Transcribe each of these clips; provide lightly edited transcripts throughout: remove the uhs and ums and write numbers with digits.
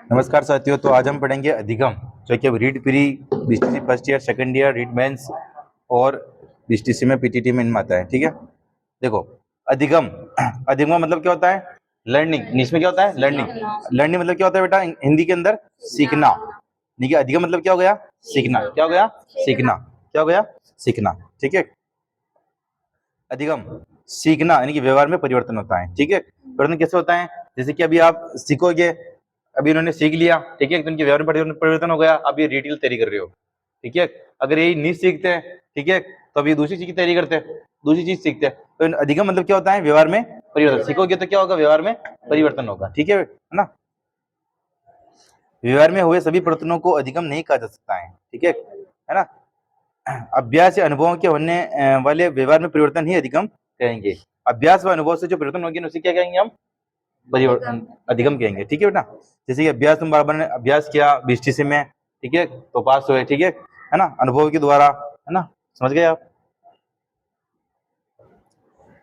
नमस्कार साथियों। तो आज हम पढ़ेंगे अधिगम, जो कि अब रीड pre BTC first year, second year, रीड मेंस और बीटीसी में पीटीटी में इनमें आता है। ठीक है, देखो अधिगम अधिगम मतलब क्या होता है? लर्निंग। इंग्लिश में क्या होता है? लर्निंग। लर्निंग मतलब क्या होता है बेटा हिंदी के अंदर? सीखना। ठीक है, अधिगम मतलब क्या हो गया? सीखना। क्या हो गया? सीखना। क्या हो गया? सीखना। ठीक है, अधिगम सीखना यानी कि व्यवहार में परिवर्तन होता है। ठीक है, परिवर्तन कैसे होता है? जैसे कि अभी आप सीखोगे, अभी इन्होंने सीख लिया, ठीक है, तो इनके व्यवहार में परिवर्तन हो गया। अब ये डिटेल तैयारी कर रहे हो, ठीक है। अगर ये नहीं सीखते हैं, ठीक है, तो अभी दूसरी चीज की तैयारी करते हैं, दूसरी चीज सीखते हैं। तो अधिगम मतलब क्या होता है? व्यवहार में परिवर्तन। सीखोगे तो क्या होगा? व्यवहार में परिवर्तन होगा। ठीक है ना। व्यवहार में हुए सभी परिवर्तनों को अधिगम नहीं कहा जा सकता है। ठीक है ना। अभ्यास या अनुभवों के होने वाले व्यवहार में परिवर्तन ही अधिगम कहेंगे। अभ्यास व अनुभव से जो परिवर्तन होगी उसे क्या कहेंगे हम? परिवर्तन, अधिगम कहेंगे। ठीक है बेटा, जैसे कि अभ्यास तुम बार ने अभ्यास किया बीटीसी में, ठीक है, तो पास हुए। ठीक है ना, अनुभव के द्वारा, है ना, समझ गए आप।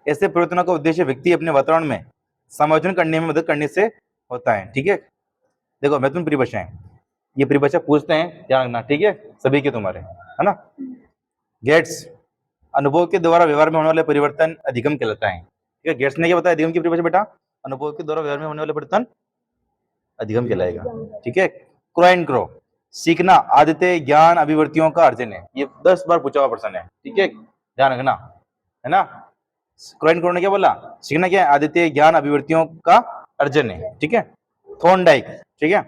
ऐसे परिवर्तनों का उद्देश्य व्यक्ति अपने वातावरण में समायोजन करने में मदद करने से होता है। ठीक है, देखो मैं तुम परिभाषाएं, ये परिभाषा पूछते हैं, ध्यान रखना। ठीक है, सभी के तुम्हारे, है ना। गेट्स, अनुभव के द्वारा व्यवहार में होने वाले परिवर्तन अधिगम कहलाता है। ठीक है, गेट्स ने क्या बताया अधिगम की परिभाषा बेटा? अनुभव के द्वारा व्यवहार में होने वाले परिवर्तन अधिगम कहलाएगा। ठीक है, क्रो एंड क्रो, सीखना आदतें ज्ञान अभिवृत्तियों का अर्जन है। ये 10 बार पूछा हुआ प्रश्न है। ठीक है, ध्यान रखना, है ना। क्रो एंड क्रो ने क्या बोला? सीखना क्या है? आदतें ज्ञान अभिवृत्तियों का अर्जन है। ठीक है, थॉर्नडाइक, ठीक है,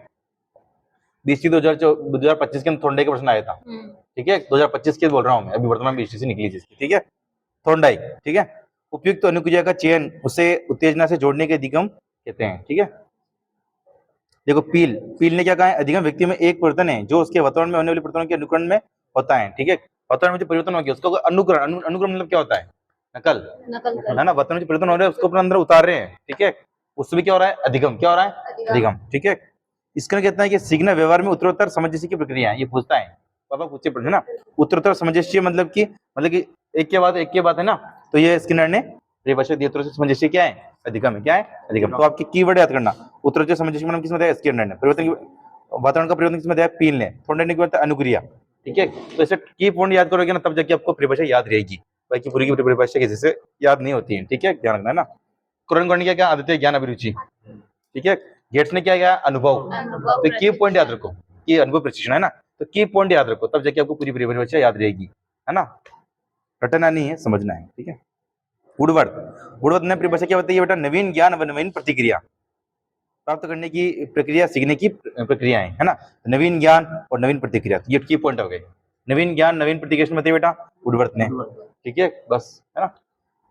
बीसी 2025 के अंदर थॉर्नडाइक का प्रश्न आया था। ठीक है, 2025 के बोल रहा हूँ मैं, अभी वर्तमान में बीसी से निकली जिसकी। ठीक है, थॉर्नडाइक। ठीक है, उपयुक्त तो अनुक्रिया का चयन उसे उत्तेजना से जोड़ने के अधिगम कहते हैं। ठीक है, देखो पील, पील ने क्या कहा है? अधिगम व्यक्ति में एक परिवर्तन है जो उसके वातावरण में होने वाले परिवर्तनों के अनुकरण में होता है। ठीक है, वातावरण में जो परिवर्तन हो गया उसको अनुकरण, अनुकरण मतलब क्या होता है? नकल, है ना। वातावरण में जो परिवर्तन हो रहे हैं उसको अपने अंदर उतार रहे हैं। ठीक है, उससे भी क्या हो रहा है? अधिगम। क्या हो रहा है? अधिगम। ठीक है, इसका कहता है कि सीखना व्यवहार में उत्तरोत्तर सामंजस्य की प्रक्रिया है। ये पूछता है, पापा पूछे प्रश्न ना, उत्तरोत्तर सामंजस्य मतलब कि एक के बाद है ना। तो ये स्किनर ने परिभाषा दी, उत्तरोत्तर सामंजस्य क्या है? अधिगम है। क्या है? अधिगम। तो आपके कीवर्ड याद करना, उत्तरोत्तर सामंजस्य मतलब किसमें दिया? स्किनर ने। परिवर्तन वातावरण का परिवर्तन किसमें दिया? पील ने। थोड़ने के बाद अनुक्रिया। ठीक है, तो ऐसे की पॉइंट याद करोगे ना, तब जाके आपको परिभाषा याद रहेगी। बाकी पूरी की परिभाषा किसी से याद नहीं होती है। ठीक है, ध्यान रखना है ना। कुरन करने क्या आदतें ज्ञान अभिरुचि। ठीक है, गेट्स ने क्या किया? अनुभव। तो की पॉइंट याद रखो, कि अनुभव प्रशिक्षण, है ना। तो की पॉइंट याद रखो, तब जाके आपको पूरी परिभाषा याद रहेगी, है ना। रटना नहीं है, समझना है। ठीक है, वुडवर्ड, वुडवर्ड ने परिभाषा क्या बताई है बेटा? नवीन ज्ञान व नवीन प्रतिक्रिया प्राप्त करने की प्रक्रिया, सीखने की प्रक्रियाएं, है ना। नवीन ज्ञान और नवीन प्रतिक्रिया, ये की पॉइंट हो गए। नवीन ज्ञान नवीन प्रतिक्रिया बताइए बेटा? वुडवर्ड ने। ठीक है, बस, है ना।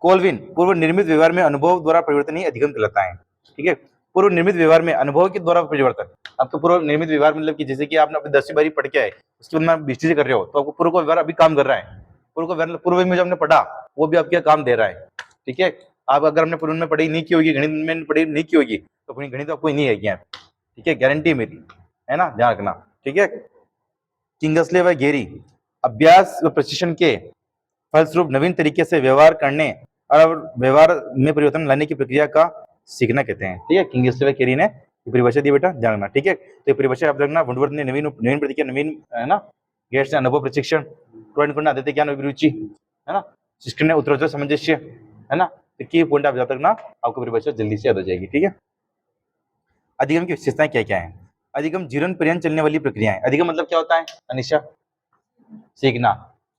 कोलविन, पूर्व निर्मित व्यवहार में अनुभव द्वारा परिवर्तन ही अधिगम कहलाता है। ठीक है, पूर्व निर्मित व्यवहार में अनुभव के द्वारा परिवर्तन। अब तो पूर्व निर्मित व्यवहार मतलब कि जैसे कि आपने अपनी 10वीं बारी पढ़ के आए, उसके बाद में बीसी से कर रहे हो, तो आपको पूर्व का व्यवहार अभी काम कर रहा है। पूर्व में जो हमने पढ़ा वो भी आपके काम दे रहा है। ठीक है, आप अगर हमने पूर्व में पढ़ाई नहीं की होगी, गणित में पढ़ाई नहीं की होगी, तो अपनी गणित आपको नहीं है क्या? ठीक है, गारंटी मेरी, है ना, ध्यान रखना। ठीक है, किंगस्ले व गेरी, अभ्यास व प्रशिक्षण के फलस्वरूप नवीन तरीके से व्यवहार करने और व्यवहार में परिवर्तन लाने की प्रक्रिया का सीखना कहते हैं। ठीक है, किंगस्ले व गेरी ने परिभाषा दी बेटा, ध्यान रखना। ठीक है, तो परिभाषा आप रखना। वुडवर्ड ने नवीन नवीन प्रतिक्रिया, नवीन, है ना। गेट्स ने अनुभव प्रशिक्षण, करना आदतें ज्ञान अभिरुचि, है ना। शिक्षण ने उत्तरोत्तर सामंजस्य, है ना। तो की पॉइंट आप याद रखना, आपको परिभाषा जल्दी से याद हो जाएगी। ठीक है, अधिगम की विशेषताएं क्या क्या है? अधिगम जीवन पर्यंत चलने वाली प्रक्रिया है। अधिगम मतलब क्या होता है अनिशा? सीखना।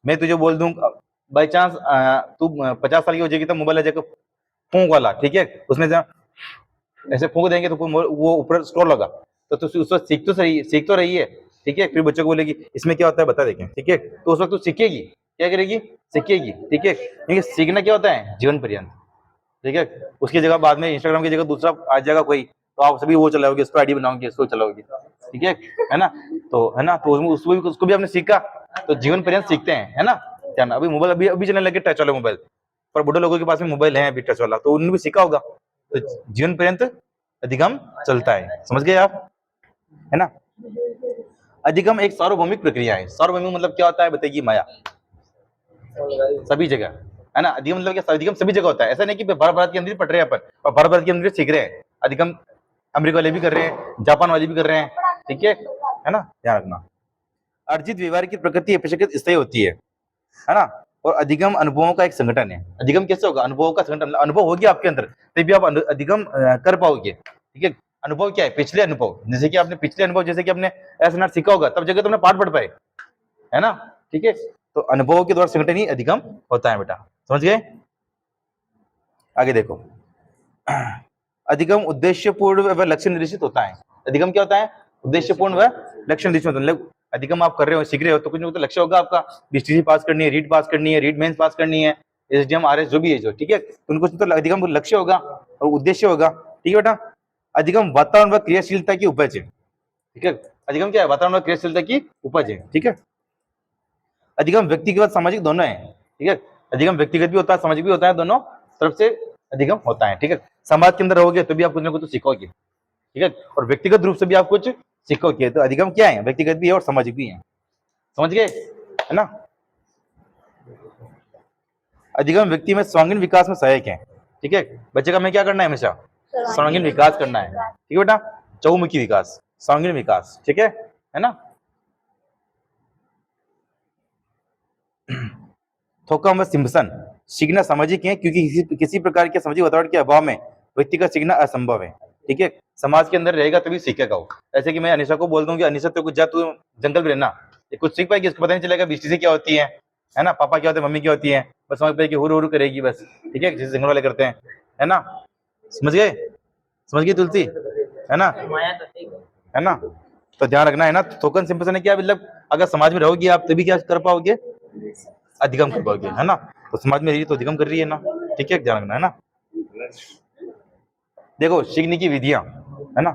मैं तुझे बोल दूं बाई चांस तू 50 साल की हो जाएगी तो मोबाइल आ जाएगा फूंक वाला, ठीक है, उसमें से ऐसे फूंक देंगे तो वो ऊपर स्टोर लगा, तो तू उस वक्त सीख तो रही है। ठीक है, फिर बच्चों को बोलेगी इसमें क्या होता है बता देंगे। ठीक है, तो उस वक्त तू सीखेगी, क्या करेगी? सीखेगी। ठीक है, क्योंकि सीखना क्या होता है? जीवन पर्यंत। ठीक है, उसकी जगह बाद में इंस्टाग्राम की जगह दूसरा आ जाएगा कोई, तो आप सभी वो चलाओगे, उसको आईडी बनाओगे, इसको चलाओगे। ठीक है ना। तो है ना, तो उसको भी आपने सीखा, तो जीवन पर्यंत सीखते हैं, है ना। क्या ना, अभी मोबाइल अभी चलने लगे टच वाले मोबाइल, पर बुढ़े लोगों के पास में मोबाइल है अभी टच वाला, तो उन्होंने भी सीखा होगा। तो जीवन पर्यंत अधिगम चलता है, समझ गए आप, है ना। अधिगम एक सार्वभौमिक प्रक्रिया है। सार्वभौमिक मतलब क्या होता है बताइए माया? सभी जगह, है ना। अधिगम मतलब क्या? अधिगम सभी जगह होता है। ऐसा नहीं कि भारत के अंदर ही पढ़ रहे हैं अपन और भारत के अंदर सीख रहे हैं। अधिगम अमेरिका वाले भी कर रहे हैं, जापान वाले भी कर रहे हैं, ठीक है ना, ध्यान रखना। अर्जित व्यवहार की प्रकृति अपेक्षाकृत स्थायी होती है ना, और अधिगम अनुभवों का एक संगठन है। अधिगम कैसे होगा? अनुभवों का संगठन, अनुभव होगी आपके अंदर तभी आप अधिगम कर पाओगे, ठीक है। अनुभव क्या है? पिछले अनुभव, जैसे कि आपने पिछले अनुभव, जैसे कि आपने एसएनआर सीखा होगा तब जगह तुमने पाठ पढ़ पाए, है ना, ठीक है। तो अनुभवों के द्वारा संगठन ही अधिगम होता है बेटा, समझ गए? आगे देखो, अधिगम उद्देश्यपूर्ण व लक्ष्य निर्देशित होता है। अधिगम क्या होता है? उद्देश्यपूर्ण व लक्ष्य निर्देशित होता है। मतलब अधिगम आप कर रहे हो, सीख रहे हो, तो कुछ ना कुछ लक्ष्य होगा आपका, बीटीसी पास करनी है, रीट पास करनी है, रीट मेंस पास करनी है, एसडीएम आरएस जो भी है, जो ठीक है, उनको तो अधिगम लक्ष्य होगा और उद्देश्य होगा, ठीक है बेटा। अधिगम वातावरण व क्रियाशीलता की उपज है, ठीक है। अधिगम क्या है? वातावरण व क्रियाशीलता की उपज है, ठीक है। अधिगम व्यक्तिगत सामाजिक दोनों है, ठीक है। अधिगम व्यक्तिगत भी होता है, सामाजिक भी होता है, दोनों तरफ से अधिगम होता है, ठीक है। समाज के अंदर रहोगे तो भी आप कुछ ना कुछ तो सीखोगे, ठीक है, और व्यक्तिगत रूप से भी आप कुछ सीखोगे। तो अधिगम क्या है? व्यक्तिगत भी है और सामाजिक भी है, समझ गए, है ना। अधिगम व्यक्ति में सर्वांगीण विकास में सहायक है, ठीक है। बच्चे का हमें क्या करना है? हमेशा सर्वांगीण विकास करना है, ठीक है बेटा। चहुमुखी विकास, सर्वांगीण विकास, ठीक है ना। थॉकम व सिम्पसन, सीखना सामाजिक है क्योंकि किसी प्रकार के सामाजिक वातावरण के अभाव में व्यक्ति का सीखना असंभव है, ठीक है। समाज के अंदर रहेगा तभी सीखेगा वो। ऐसे कि मैं अनिशा को बोल दूं कि अनिशा तो कुछ जा, तू जंगल में रहना, ये कुछ सीख पाएगी? इसको पता नहीं चलेगा बीटीसी क्या होती है ना, पापा क्या होते हैं, मम्मी क्या होती है, बस समझ पाएगी हुरू हुरू करेगी बस, ठीक है, जैसे जंगल वाले करते हैं, है ना। समझ गए? समझ गई तुलसी, है ना, है ना। तो ध्यान रखना, है ना। थोकन सिंपसन क्या मतलब, अगर समाज में रहोगी आप तभी क्या कर पाओगे? अधिगम कर पाओगे, है ना। तो समाज में रही तो अधिगम कर रही है ना, ठीक है, ध्यान रखना, है ना। देखो सीखने की विधियां, है ना।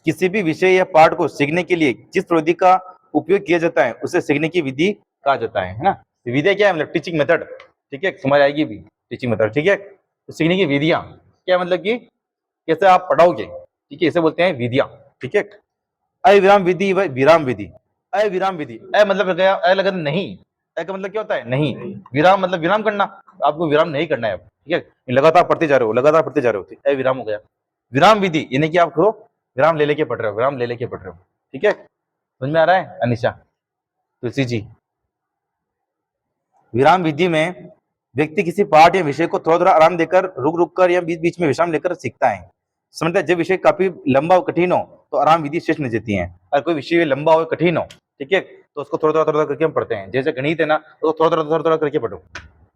किसी भी विषय या पाठ को सीखने के लिए जिस प्रविधि का उपयोग किया जाता है उसे सीखने की विधि कहा जाता है ना। विधिया क्या है? मतलब टीचिंग मेथड, ठीक है, समझ आएगी भी, टीचिंग मेथड, ठीक है। तो सीखने की विधियां क्या मतलब कि कैसे आप पढ़ाओगे, ठीक है, इसे बोलते हैं विधियां, ठीक है। अविराम विधि व विराम विधि। अविराम विधि, अ मतलब लग गया, अ लगा नहीं, अ का मतलब क्या होता है? नहीं। विराम मतलब विराम करना, आपको विराम नहीं करना है, ठीक है, लगातार पढ़ते जा रहे हो, लगातार पढ़ते जा रहे हो, अविराम हो गया। विराम विधि यानी कि आपको विराम ले लेके पढ़ रहे हो, विराम ले लेके पढ़ रहे हो, ठीक है। समझ में आ रहा है अनिशा, तुलसी जी? विराम विधि में व्यक्ति किसी पाठ या विषय को थोड़ा थोड़ा आराम देकर, रुक रुक कर या बीच बीच में विश्राम लेकर सीखता है। समझता है, जब विषय काफी लंबा और कठिन हो तो आराम विधि श्रेष्ठ मानी जाती है। अगर कोई विषय लंबा और कठिन हो, ठीक है, तो उसको थोड़ा थोड़ा करके हम पढ़ते हैं। जैसे गणित है ना, तो थोड़ा करके पढ़ो,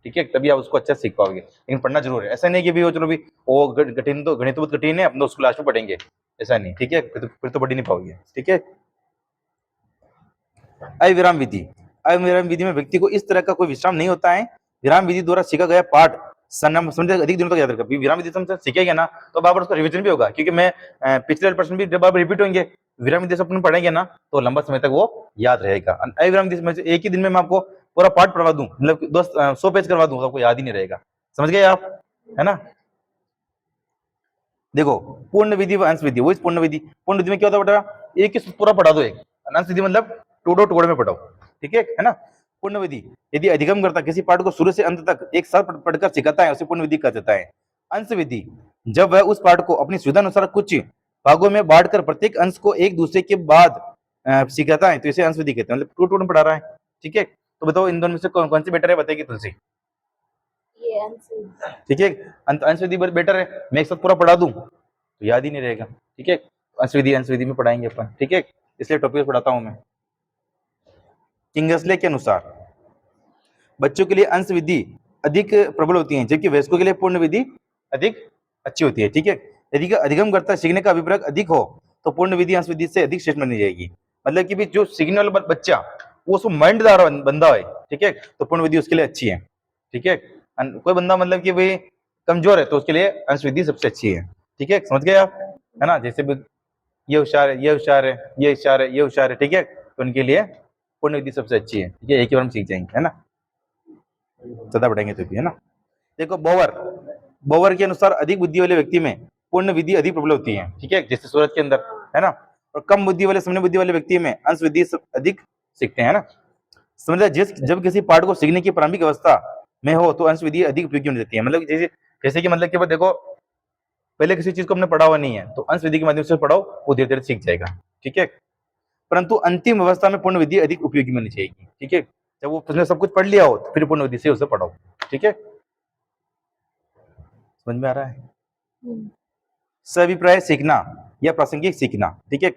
ठीक है, तभी आप उसको अच्छा सीख पाओगे। लेकिन पढ़ना जरूर है, ऐसा नहीं कि भी वो चलो भी वो कठिन तो गणित बहुत कठिन है, अपने उसको लास्ट में पढ़ेंगे, ऐसा नहीं, ठीक है, फिर तो पढ़ ही नहीं पाओगे, ठीक है। अविराम विधि, अविराम विधि में व्यक्ति को इस तरह का कोई विश्राम नहीं होता है। विराम विधि द्वारा सीखा गया पाठ समझे अधिक दिनों तक याद रखा। विराम विधि समझ सीखेगा ना तो बार बार उसका रिवीजन भी होगा, क्योंकि मैं पिछले प्रश्न भी जब आप रिपीट होंगे, विराम विधि से अपन पढ़ेंगे ना तो लंबा समय तक वो याद रहेगा। अविराम विधि में एक ही दिन में मैं आपको पूरा पाठ पढ़वा दूं, मतलब 100 पेज करवा दूं, आपको याद ही नहीं रहेगा। समझ गए आप, है ना। देखो पूर्ण विधि व अंश विधि, वो इस पूर्ण विधि में क्या होता है बेटा? एक ही पूरा पढ़ा दो, एक अंश विधि मतलब टुकड़ों में पढ़ाओ, ठीक है ना। पूर्ण विधि, यदि अधिगम करता किसी पाठ को शुरू से अंत तक एक साथ पढ़कर सिखाता है उसे पूर्ण विधि कहा जाता है। अंश विधि, जब वह उस पाठ को अपनी सुविधा अनुसार कुछ भागों में बांटकर प्रत्येक अंश को एक दूसरे के बाद सिखाता है तो इसे अंश विधि कहते हैं, मतलब टुकड़ों में पढ़ा रहा है, ठीक है। तो बताओ इन दोनों में से कौन सी बेटर है? बताएगी तुलसी? ठीक है, अंश विधि बेटर है। मैं एक साथ पूरा पढ़ा दूं तो याद ही नहीं रहेगा, ठीक है। अंश विधि में पढ़ाएंगे अपन, ठीक है, इसलिए टॉपिक पढ़ाता हूं मैं। किंगस्ले के अनुसार बच्चों के लिए अंश विधि अधिक प्रबल होती है, जबकि वयस्कों के लिए पूर्ण विधि अधिक अच्छी होती है, ठीक है। यदि अधिगम करता सीखने का अभिप्राय अधिक हो तो पूर्ण विधि अंश विधि से अधिक श्रेष्ठ मानी जाएगी। मतलब कि भी जो सीखने वाला बच्चा वो उसको माइंडदार बंदा है, ठीक है, तो पूर्ण विधि उसके लिए अच्छी है, ठीक है। कोई बंदा मतलब कि भाई कमजोर है तो उसके लिए अंश विधि सबसे अच्छी है, ठीक है, समझ गए आप, है ना। जैसे ये होशियार है, ये होशियार है, ये होशियार है, ये होशियार है, ठीक है, तो उनके लिए पूर्ण विधि सबसे अच्छी है, ठीक है, एक ही बार हम सीख जाएंगे, है ना, ज्यादा बढ़ेंगे तो भी, है ना। देखो बोवर के अनुसार अधिक बुद्धि वाले व्यक्ति में पूर्ण विधि अधिक प्रबल होती है, ठीक है, जैसे सूरत के अंदर, है ना। और कम बुद्धि वाले, सामान्य बुद्धि वाले व्यक्ति में अंश विधि अधिक सीखते हैं, है ना। समझा, जब किसी पाठ को सीखने की प्रारंभिक अवस्था में हो तो अंश विधि अधिक उपयोगी होनी देती है। मतलब जैसे कि मतलब कि देखो पहले किसी चीज को हमने पढ़ा हुआ नहीं है तो अंश विधि के माध्यम से पढ़ाओ, वो धीरे धीरे सीख जाएगा, ठीक है। परंतु अंतिम अवस्था में पूर्ण विधि अधिक उपयोगी मानी जाएगी, ठीक है। जब वो उसने सब कुछ पढ़ लिया हो तो फिर पूर्ण विधि से उसे पढ़ाओ, ठीक है। समझ में आ रहा है? सअभिप्राय सीखना या प्रासंगिक सीखना, ठीक है।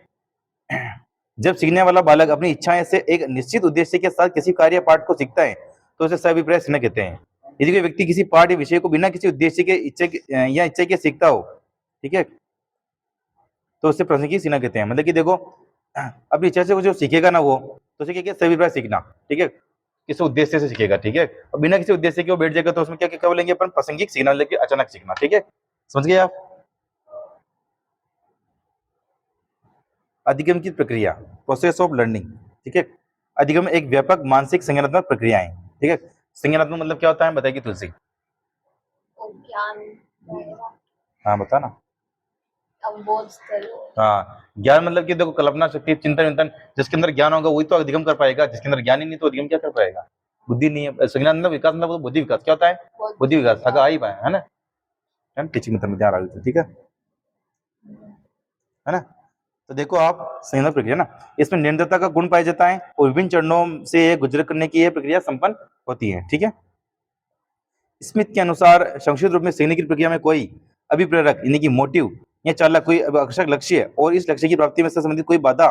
जब सीखने वाला बालक अपनी इच्छाएं से एक निश्चित उद्देश्य के साथ किसी कार्य या पाठ को सीखता है तो उसे सअभिप्राय सीखना कहते हैं। यदि कोई व्यक्ति किसी पाठ या विषय को बिना किसी उद्देश्य के इच्छा के सीखता हो, ठीक है, तो उसे प्रासंगिक सीखना कहते हैं। मतलब कि देखो अपनी इच्छा से जो सीखेगा ना वो तो उसे क्या कहते हैं, सअभिप्राय सीखना, ठीक है। किसी उद्देश्य से सीखेगा, ठीक है। और बिना किसी उद्देश्य के वो बैठ जाएगा तो उसमें क्या क्या बोलेंगे अपन, प्रासंगिक सीखना, मतलब कि अचानक सीखना, ठीक है। समझ गए आप? अधिगम की प्रक्रिया, प्रोसेस ऑफ लर्निंग, ठीक है। अधिगम एक व्यापक मानसिक संज्ञानात्मक प्रक्रिया है, ठीक है। संज्ञानात्मक मतलब क्या होता है बताएगी तुलसी? ज्ञान, हाँ बता ना। अवबोध स्तर। हाँ, ज्ञान मतलब कि देखो कल्पना शक्ति, चिंतन विंतन, जिसके अंदर ज्ञान होगा वही तो अधिगम कर पाएगा, जिसके अंदर ज्ञान ही नहीं तो अधिगम क्या कर पाएगा? बुद्धि नहीं है, संज्ञान मतलब विकास, मतलब बुद्धि विकास। क्या होता है? बुद्धि विकास। आगे आ ही पाए, है ना? टीचिंग मतलब में ध्यान रखते, ठीक है ना? तो देखो आप संज्ञानात्मक प्रक्रिया ना, इसमें निरंतरता का गुण पाया जाता है और विभिन्न चरणों से गुजर करने की यह प्रक्रिया संपन्न होती है, ठीक है। स्मिथ के अनुसार संक्षिप्त रूप में सीखने की प्रक्रिया में कोई अभिप्रेरक यानी कि मोटिव या चालक, कोई आकर्षक लक्ष्य और इस लक्ष्य की प्राप्ति में से संबंधित कोई बाधा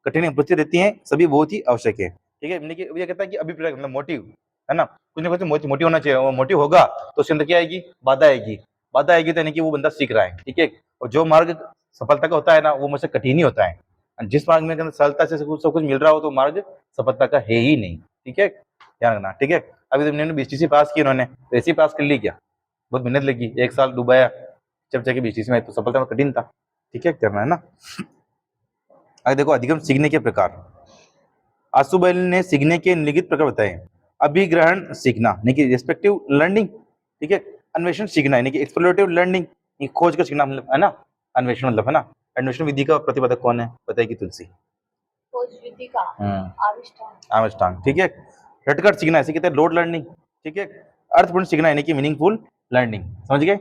कठिनाई उपस्थित रहती है, सभी बहुत ही आवश्यक है, ठीक है। यानी कि ये कहता है कि अभिप्रेरक मतलब मोटिव, है ना, कुछ ना कुछ मोटिव होना चाहिए। वो मोटिव होगा तो उसके अंदर क्या आएगी? बाधा आएगी। बाधा आएगी तो यानी कि वो बंदा सीख रहा है, ठीक है। और जो मार्ग सफलता का होता है ना वो मुझसे कठिन ही होता है। जिस मार्ग में सरलता से सब कुछ मिल रहा हो तो मार्ग सफलता का है ही नहीं, ठीक है, ध्यान रखना, ठीक है। अभी तुमने बीटीसी पास की, उन्होंने तो ऐसे ही पास कर ली क्या? बहुत मेहनत लगी, 1 साल डुबाया, जब जाके बीटीसी में, तो सफलता में कठिन था, ठीक है, करना है ना। आगे देखो अधिगम सीखने के प्रकार। आशुबैल ने सीखने के निम्नलिखित प्रकार बताए। अभिग्रहण सीखना यानी कि रिस्पेक्टिव लर्निंग, ठीक है। अन्वेषण सीखना यानी कि एक्सप्लोरेटिव लर्निंग, खोज कर सीखना, मतलब है ना, अन्वेषण मतलब, है ना। अन्वेषण विधि का प्रतिपादक कौन है बताएगी तुलसी? खोज विधि का आर्मस्ट्रांग, ठीक है। रटकर सीखना ऐसे कहते हैं लोड लर्निंग, ठीक है। अर्थपूर्ण सीखना यानी कि मीनिंगफुल लर्निंग, समझ गए?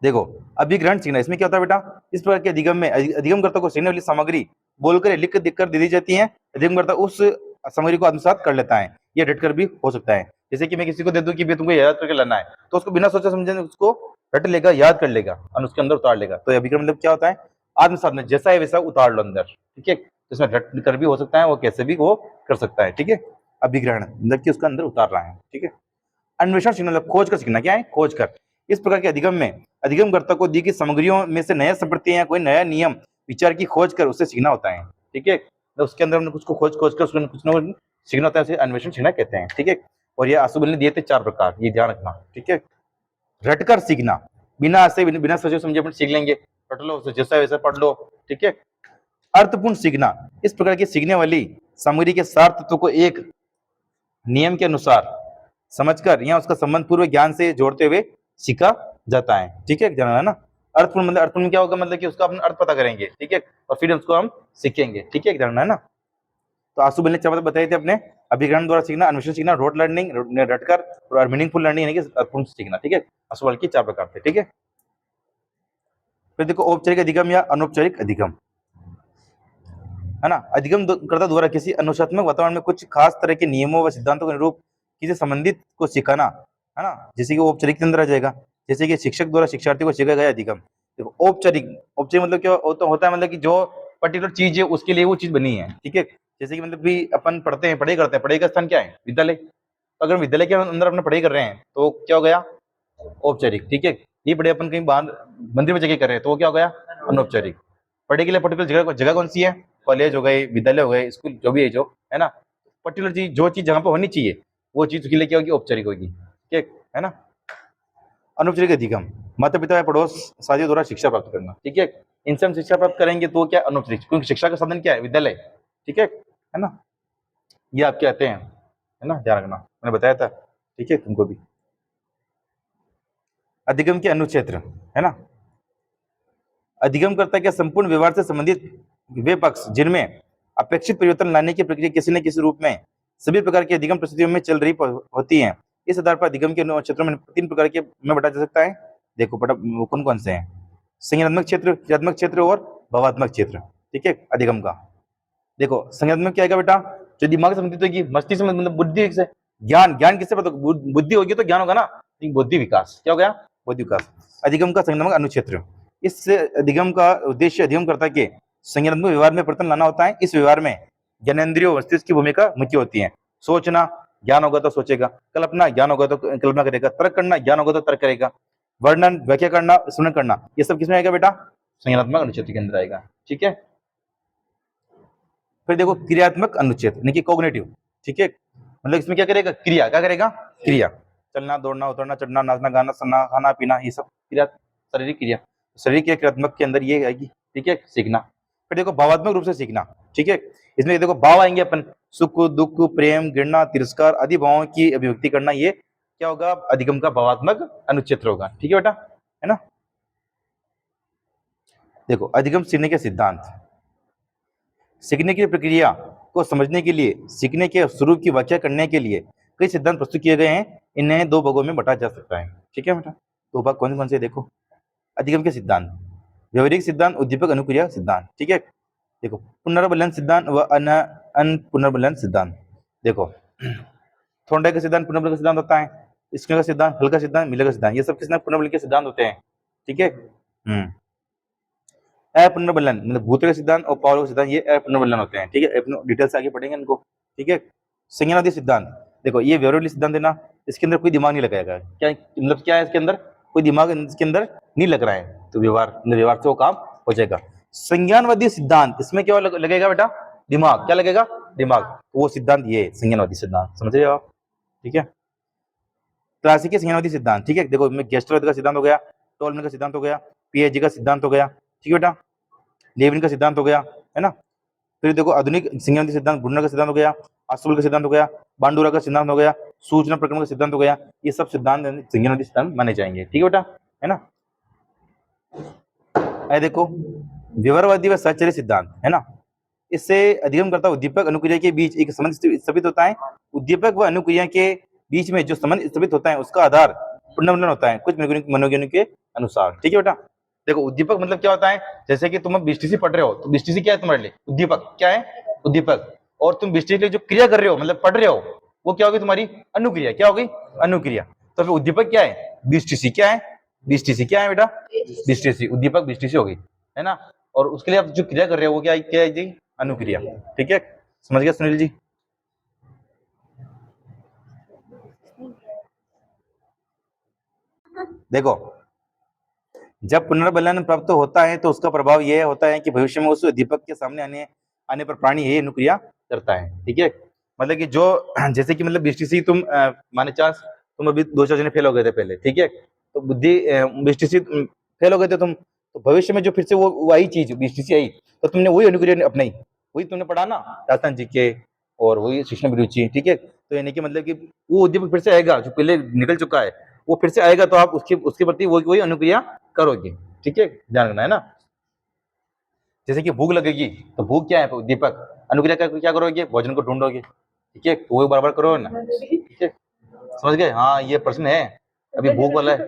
देखो अभिग्रहण सीखना, इसमें क्या होता है बेटा, इस प्रकार के अधिगम में अधिगमकर्ता को सीखने वाली सामग्री बोलकर लिख कर दे दी जाती है। अधिगमकर्ता उस सामग्री को आत्मसात कर लेता है, ये रटकर भी हो सकता है। जैसे कि मैं किसी को दे दूं कि भाई तुमको याद करके लाना है, तो उसको बिना सोचे समझे उसको रट लेगा, याद कर लेगा और उसके अंदर उतार लेगा। तो अभिग्रहण मतलब क्या होता है? आत्मसात में जैसा है वैसा उतार लो अंदर, ठीक है। इसमें रट कर भी हो सकता है, वो कैसे भी वो कर सकता है, ठीक है। अभिग्रहण मतलब कि उसका अंदर उतार रहा है, ठीक है। अन्वेषण सीखना मतलब खोज कर सीखना, क्या है? खोज कर। इस प्रकार के अधिगम में अधिगमकर्ता को दी गई सामग्रियों में से नया संप्रति या कोई नया नियम विचार की खोज कर उससे सीखना होता है, ठीक है। तो उसके अंदर हमने कुछ को खोज कर उसमें कुछ ना कुछ सीखना होता है, उसे अन्वेषण सीखना कहते हैं, ठीक है। और ये आशुबल ने दिए थे 4 प्रकार, ये ध्यान रखना, ठीक है। रटकर सीखना, बिना ऐसे बिना सोचे समझे अपन सीख लेंगे, रट लो उसे, जैसा वैसा पढ़ लो, ठीक है। अर्थपूर्ण सीखना, इस प्रकार की सीखने वाली सामग्री के सार तत्व को एक नियम के अनुसार समझकर या उसका संबंध पूर्व ज्ञान से जोड़ते हुए सीखा जाता है, ठीक है, जानना है ना। अर्थपूर्ण मतलब, अर्थपूर्ण क्या होगा मतलब कि उसका अपन अर्थ पता करेंगे, ठीक है, और फिर उसको हम सीखेंगे, ठीक है, जानना है ना। तो आशुबल ने 4 बातें बताई थी अपने, अभिग्रहण द्वारा सीखना, अन्वेषण सीखना, रोट लर्निंग रटकर, और मीनिंगफुल लर्निंग यानी कि अर्थपूर्ण सीखना, ठीक है। आशुबल की 4 प्रकार थे, ठीक है। फिर देखो औपचारिक अधिगम या अनौपचारिक अधिगम, है ना। अधिगम कर्ता द्वारा किसी अनुशासनात्मक वातावरण में कुछ खास तरह के नियमों व सिद्धांतों के अनुरूप किसी संबंधित को सिखाना, है ना, जैसे कि वो औपचारिक के अंदर आ जाएगा। जैसे कि शिक्षक द्वारा शिक्षार्थी को सिखाया गया अधिगम। देखो औपचारिक, औपचारिक मतलब क्या होता है, मतलब कि जो पर्टिकुलर चीज है उसके लिए वो चीज बनी है, ठीक है। जैसे कि मतलब भी अपन पढ़ते हैं, पढ़ाई करते हैं, पढ़ाई का स्थान क्या है? विद्यालय। तो अगर विद्यालय के अंदर अपने पढ़ाई कर रहे हैं तो क्या हो गया? औपचारिक, ठीक है। ये पढ़ाई अपन कहीं बाहर मंदिर में जगह कर रहे हैं तो वो क्या हो गया? अनौपचारिक। पढ़ाई के लिए पर्टिकुलर जगह कौन सी है? कॉलेज हो गए, विद्यालय हो गए, स्कूल, जो भी है, जो है ना, पर्टिकुलर चीज, जो चीज जहाँ पे होनी चाहिए वो चीज उसके लिए क्या होगी? औपचारिक होगी, ठीक है ना। अनौपचारिक अधिगम, माता पिता या पड़ोस साथियों द्वारा शिक्षा प्राप्त करना, ठीक है। इनसे हम शिक्षा प्राप्त करेंगे तो क्या? अनौपचारिक, क्योंकि शिक्षा का साधन क्या है? विद्यालय, ठीक है ना। ये आप कहते हैं, है ना, ध्यान रखना, मैंने बताया था, ठीक है, तुमको भी। अधिगम के अनुक्षेत्र, है ना। अधिगमकर्ता के संपूर्ण व्यवहार से संबंधित वे पक्ष जिनमें अपेक्षित परिवर्तन लाने की प्रक्रिया किसी न किसी रूप में सभी प्रकार की अधिगम परिस्थितियों में चल रही होती है। इस आधार पर अधिगम के क्षेत्रों में 3 प्रकार के में बांटा जा सकता है। देखो बेटा वो कौन कौन से हैं, संज्ञानात्मक क्षेत्र, क्रियात्मक क्षेत्र और भावात्मक क्षेत्र, ठीक है, अधिगम का। देखो संज्ञानात्मक क्या आएगा बेटा, जो दिमाग से संबंधित होगी, मस्तिष्क से मतलब बुद्धि से, ज्ञान, ज्ञान किससे पता, बुद्धि होगी तो ज्ञान होगा ना, बुद्धि विकास, क्या हो गया, बुद्धि विकास। अधिगम का संज्ञानात्मक अनुक्षेत्र, इस अधिगम का उद्देश्य अधिगमकर्ता के संज्ञानात्मक व्यवहार में परिवर्तन लाना होता है। इस व्यवहार में ज्ञानेंद्रियों मस्तिष्क की भूमिका मुख्य होती है। सोचना, ज्ञान होगा तो सोचेगा, कल्पना, ज्ञान होगा तो कल्पना करेगा, तर्क करना, ज्ञान होगा तो तर्क करेगा, वर्णन, व्याख्या करना, स्मरण करना, ये सब किसमें आएगा बेटा, संज्ञानात्मक अनुक्षेत्र के अंदर आएगा, ठीक है। फिर देखो क्रियात्मक अनुच्छेद यानी कि कॉग्निटिव, ठीक है, मतलब इसमें क्या करेगा, क्रिया, क्या करेगा, क्रिया, चलना, दौड़ना, उतरना, चढ़ना, नाचना, गाना, सुनना, खाना पीना, ये सब क्रिया, शारीरिक क्रिया। शरीर के क्रियात्मक के अंदर ये आएगी, ठीक है, सीखना। फिर देखो भावात्मक रूप से सीखना, ठीक है, इसमें देखो भाव आएंगे अपन, सुख, दुख, प्रेम, घृणा, तिरस्कार आदि भावों की अभिव्यक्ति करना, ये क्या होगा, अधिगम का भावात्मक अनुच्छेद होगा, ठीक है बेटा, है ना। देखो अधिगम सीखने के सिद्धांत, सीखने की प्रक्रिया को समझने के लिए, सीखने के स्वरूप की व्याख्या करने के लिए कई सिद्धांत प्रस्तुत किए गए हैं। इन्हें दो भागों में बांटा जा सकता है, ठीक है बेटा। दो भाग कौन कौन से, देखो अधिगम के सिद्धांत, व्यवहारिक सिद्धांत, उद्दीपक अनुक्रिया सिद्धांत, ठीक है। देखो पुनर्बलन सिद्धांत व अन पुनर्बलन सिद्धांत। देखो थॉर्नडाइक का सिद्धांत पुनर्बलन का सिद्धांत होता है, स्किनर का सिद्धांत, हल का सिद्धांत, मिलर का सिद्धांत, ये सब किसने पुनर्बलन के सिद्धांत होते हैं, ठीक है। अपुनर्बलन मतलब भूत का सिद्धांत और पावलों का सिद्धांत, ये अपुनर्बलन होते हैं, ठीक है। अपने डिटेल से आगे पढ़ेंगे इनको, ठीक है। संज्ञानादि सिद्धांत, देखो ये व्यवहारिक सिद्धांत है ना, इसके अंदर कोई दिमाग नहीं लगाएगा, क्या मतलब क्या है, इसके अंदर कोई दिमाग इसके अंदर नहीं लग रहा है, तो व्यवहार से वो काम हो जाएगा। संज्ञानवादी सिद्धांत, इसमें क्या लगेगा बेटा, दिमाग, क्या लगेगा, दिमाग, वो सिद्धांत ये संज्ञानवादी सिद्धांत, समझ रहे हो आप, ठीक है। क्लासिक संज्ञानवादी सिद्धांत, ठीक है, देखो गेस्टलर का सिद्धांत हो गया, टोलमैन का सिद्धांत हो गया, पीएचडी का सिद्धांत हो गया, ठीक है बेटा, लेविन का सिद्धांत हो गया, है ना। फिर देखो आधुनिक संज्ञानात्मक सिद्धांत, ब्रूनर का सिद्धांत हो गया, आसुल का सिद्धांत हो गया, बांडुरा का सिद्धांत हो गया, सूचना प्रकरण का सिद्धांत हो गया, ये सब सिद्धांत संज्ञानात्मक सिद्धांत माने जाएंगे, ठीक है बेटा, है ना। देखो व्यवहारवादी व साहचर्य सिद्धांत, है ना, इससे अधिगमकर्ता उद्दीपक अनुक्रिया के बीच एक संबंध स्थापित होता है। उद्दीपक व अनुक्रिया के बीच में जो संबंध स्थापित होता है उसका आधार पुनर्मनन होता है कुछ मनोवैज्ञानिकों के अनुसार, ठीक है बेटा। देखो उद्दीपक मतलब क्या होता है, जैसे कि तुम बीसीसी पढ़ रहे हो तो बीसीसी क्या है तुम्हारे लिए, उद्दीपक, क्या है, उद्दीपक। और तुम बीसीसी के लिए जो क्रिया कर रहे हो मतलब पढ़ रहे हो, वो क्या होगी, तुम्हारी अनुक्रिया, क्या होगी, अनुक्रिया। तो फिर उद्दीपक क्या है, बीसीसी क्या है, बीसीसी क्या है बेटा, बीसीसी, उद्दीपक बीसीसी होगी, है ना। और उसके लिए आप जो क्रिया कर रहे हो वो क्या है जी, अनुक्रिया, ठीक है, समझ गया सुनील जी। देखो जब पुनर्बलन प्राप्त होता है तो उसका प्रभाव यह होता है कि भविष्य में उस दीपक के सामने आने पर प्राणी ये अनुक्रिया करता है, ठीक है। मतलब कि जो जैसे कि मतलब बीसीसी तुम माने चांस तुम अभी 2-4 जने फेल हो गए थे पहले, ठीक है, तो बुद्धि बीसीसी फेल हो गए थे तुम, तो भविष्य में जो फिर से वो आई चीज बीसीसी आई तो तुमने वही अनुक्रिया अपनाई, वही तुमने पढ़ा ना राजस्थान जी के और वही शिक्षण रुचि, ठीक है। तो यानी कि मतलब कि वो उद्दीपक फिर से आएगा जो पहले निकल चुका है, वो फिर से आएगा तो आप उसके प्रति वही अनुक्रिया करोगे, ठीक है, ध्यान रखना है ना। जैसे कि भूख लगेगी तो भूख क्या है, दीपक, अनुक्रिया क्या करोगे, भोजन को ढूंढोगे, ठीक है, तो वो बराबर करो ना, ठीक है, समझ गए। हाँ ये प्रश्न है, अभी भूख वाला है,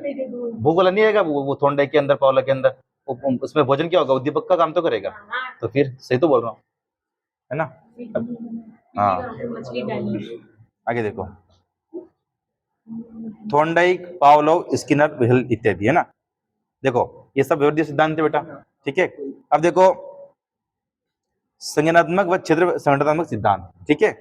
भूख वाला नहीं आएगा, वो थोंडे के अंदर पावला के अंदर उसमें भोजन क्या होगा, उद्दीपक का काम तो करेगा, तो फिर सही तो बोल रहा हूँ, है ना। हाँ आगे देखो थॉर्नडाइक, पावलोव, स्किनर, विहल इत्यादि, है ना। देखो ये सब व्यवहारिक सिद्धांत है बेटा, ठीक है। अब देखो संज्ञानात्मक व क्षेत्र संगठनात्मक सिद्धांत, ठीक है।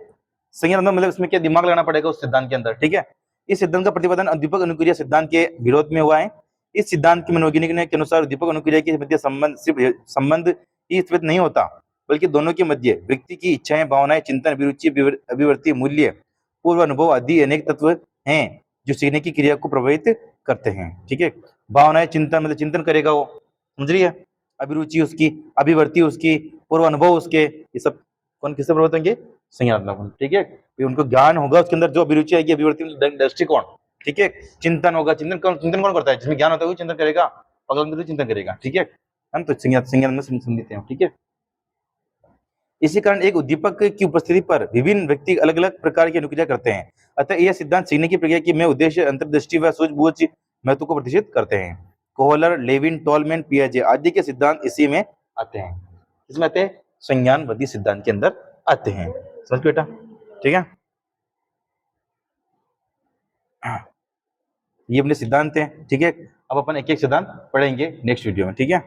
संज्ञानात्मक मतलब इसमें क्या दिमाग लगाना पड़ेगा उस सिद्धांत के अंदर, ठीक है। इस सिद्धांत का प्रतिपादन उद्दीपक अनुक्रिया सिद्धांत के विरोध में हुआ है। इस सिद्धांत के मनोवैज्ञानिक के अनुसार उद्दीपक अनुक्रिया के मध्य संबंध सिर्फ संबंध ही स्थापित नहीं होता, बल्कि दोनों के मध्य व्यक्ति की इच्छाएं, भावनाएं, चिंतन, अभिरुचि, अभिवृत्ति, मूल्य, पूर्व अनुभव आदि अनेक तत्व हैं जो सीखने की क्रिया को प्रभावित करते हैं, ठीक है। भावनाएं, चिंतन मतलब चिंतन करेगा वो, समझ रही है, अभिरुचि उसकी, अभिवृत्ति उसकी, पूर्व अनुभव उसके, ये सब कौन किससे प्रभावित होंगे, संज्ञानात्मक, ठीक है। उनको ज्ञान होगा उसके अंदर, जो अभिरुचि आएगी, अभिवृत्ति, दृष्टिकोण, ठीक है। चिंतन होगा, चिंतन कौन करता है, जिसमें ज्ञान होता है वो चिंतन करेगा, पागल चिंतन करेगा, ठीक है। हम तो संज्ञान में समझते हैं, ठीक है। इसी कारण एक उद्दीपक की उपस्थिति पर विभिन्न व्यक्ति अलग अलग प्रकार की अनुक्रिया करते हैं। अतः यह सिद्धांत सीखने की प्रक्रिया की में उद्देश्य, अंतर्दृष्टि व सूझबूझ महत्व को प्रदर्शित करते हैं। कोहलर, लेविन, टॉलमैन, पियाजे आदि के सिद्धांत इसी में आते हैं। इसमें आते हैं संज्ञानवादी सिद्धांत के अंदर आते हैं। समझ बेटा, ठीक है। ये अपने सिद्धांत हैं, ठीक है। अब अपन एक एक सिद्धांत पढ़ेंगे नेक्स्ट वीडियो में, ठीक है।